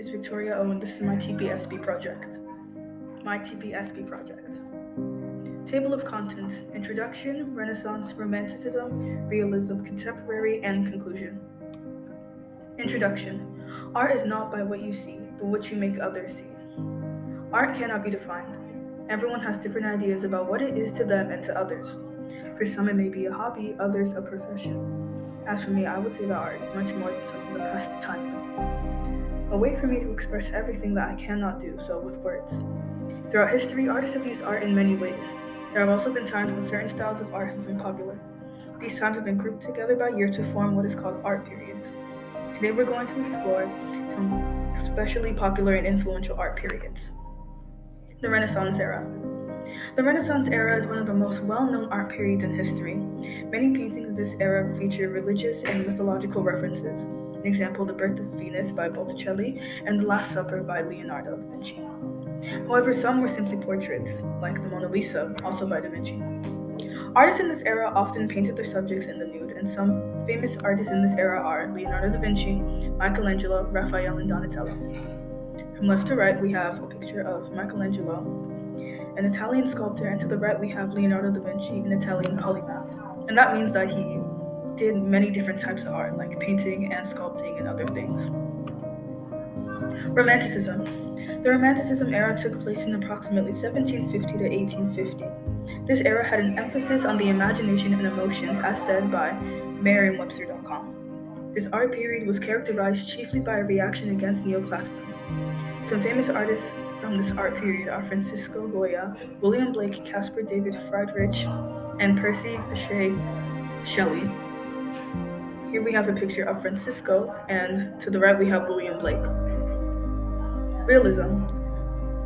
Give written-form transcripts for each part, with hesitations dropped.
is Victoria Owen. This is my TPSB project. Table of contents: Introduction, Renaissance, Romanticism, Realism, Contemporary, and Conclusion. Introduction. Art is not by what you see, but what you make others see. Art cannot be defined. Everyone has different ideas about what it is to them and to others. For some, it may be a hobby, others, a profession. As for me, I would say that art is much more than something to pass the time with. A way for me to express everything that I cannot do so with words. Throughout history, artists have used art in many ways. There have also been times when certain styles of art have been popular. These times have been grouped together by year to form what is called art periods. Today we're going to explore some especially popular and influential art periods. The Renaissance era. The Renaissance era is one of the most well-known art periods in history. Many paintings of this era feature religious and mythological references. An example, The Birth of Venus by Botticelli and The Last Supper by Leonardo da Vinci. However, some were simply portraits, like the Mona Lisa, also by Da Vinci. Artists in this era often painted their subjects in the nude, and some famous artists in this era are Leonardo da Vinci, Michelangelo, Raphael, and Donatello. From left to right, we have a picture of Michelangelo, an Italian sculptor, and to the right, we have Leonardo da Vinci, an Italian polymath. And that means that he did many different types of art, like painting and sculpting and other things. Romanticism. The Romanticism era took place in approximately 1750 to 1850. This era had an emphasis on the imagination and emotions, as said by Merriam-Webster.com. This art period was characterized chiefly by a reaction against neoclassicism. Some famous artists from this art period are Francisco Goya, William Blake, Caspar David Friedrich, and Percy Bysshe Shelley. Here we have a picture of Francisco, and to the right we have William Blake. Realism.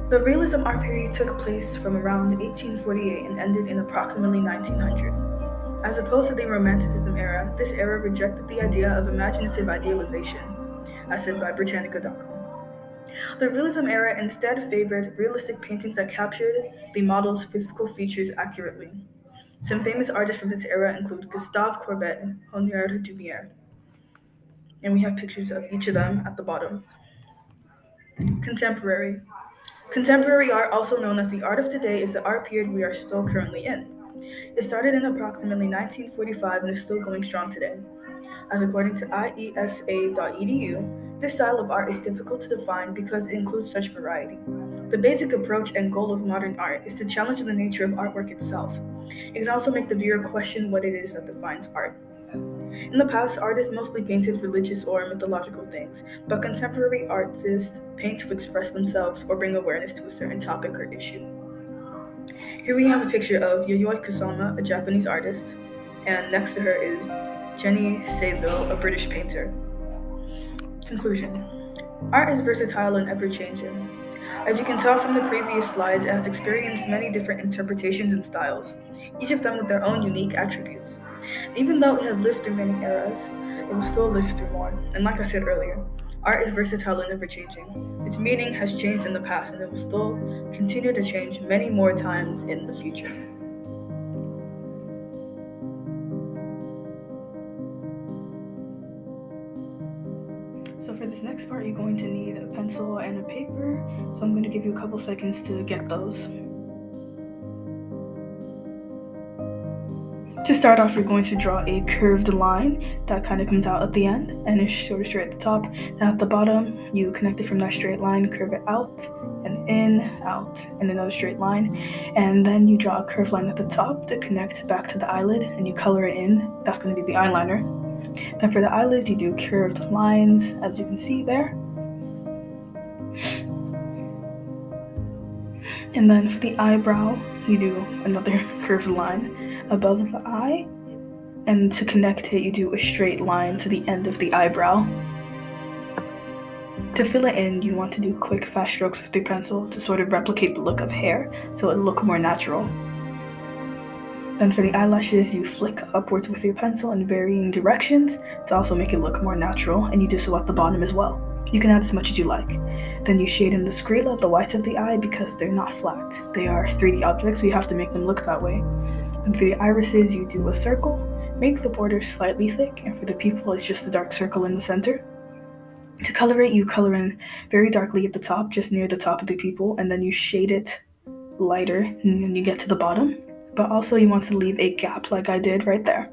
The Realism art period took place from around 1848 and ended in approximately 1900. As opposed to the Romanticism era, this era rejected the idea of imaginative idealization, as said by Britannica.com. The Realism era instead favored realistic paintings that captured the model's physical features accurately. Some famous artists from this era include Gustave Courbet and Honoré Daumier. And we have pictures of each of them at the bottom. Contemporary. Contemporary art, also known as the art of today, is the art period we are still currently in. It started in approximately 1945 and is still going strong today. As according to iesa.edu, this style of art is difficult to define because it includes such variety. The basic approach and goal of modern art is to challenge the nature of artwork itself. It can also make the viewer question what it is that defines art. In the past, artists mostly painted religious or mythological things, but contemporary artists paint to express themselves or bring awareness to a certain topic or issue. Here we have a picture of Yayoi Kusama, a Japanese artist, and next to her is Jenny Saville, a British painter. Conclusion. Art is versatile and ever-changing. As you can tell from the previous slides, it has experienced many different interpretations and styles, each of them with their own unique attributes. Even though it has lived through many eras, it will still live through more. And like I said earlier, art is versatile and ever-changing. Its meaning has changed in the past, and it will still continue to change many more times in the future. So for this next part, you're going to need a pencil and a paper. So I'm going to give you a couple seconds to get those. To start off, you're going to draw a curved line that kind of comes out at the end and is sort of straight at the top. And at the bottom, you connect it from that straight line, curve it out and in, out, and another straight line. And then you draw a curved line at the top to connect back to the eyelid, and you color it in. That's going to be the eyeliner. Then for the eyelid, you do curved lines, as you can see there. And then for the eyebrow, you do another curved line above the eye. And to connect it, you do a straight line to the end of the eyebrow. To fill it in, you want to do quick, fast strokes with your pencil to sort of replicate the look of hair, so it'll look more natural. Then for the eyelashes, you flick upwards with your pencil in varying directions to also make it look more natural, and you do so at the bottom as well. You can add as much as you like. Then you shade in the sclera, the whites of the eye, because they're not flat. They are 3D objects, so you have to make them look that way. And for the irises, you do a circle, make the border slightly thick, and for the pupil, it's just a dark circle in the center. To color it, you color in very darkly at the top, just near the top of the pupil, and then you shade it lighter when you get to the bottom. But also you want to leave a gap like I did right there.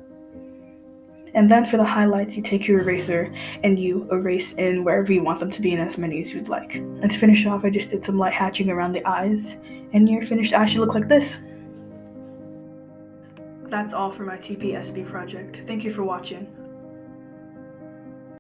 And then for the highlights, you take your eraser and you erase in wherever you want them to be in as many as you'd like. And to finish off, I just did some light hatching around the eyes, and your finished eye should look like this. That's all for my TPSB project. Thank you for watching.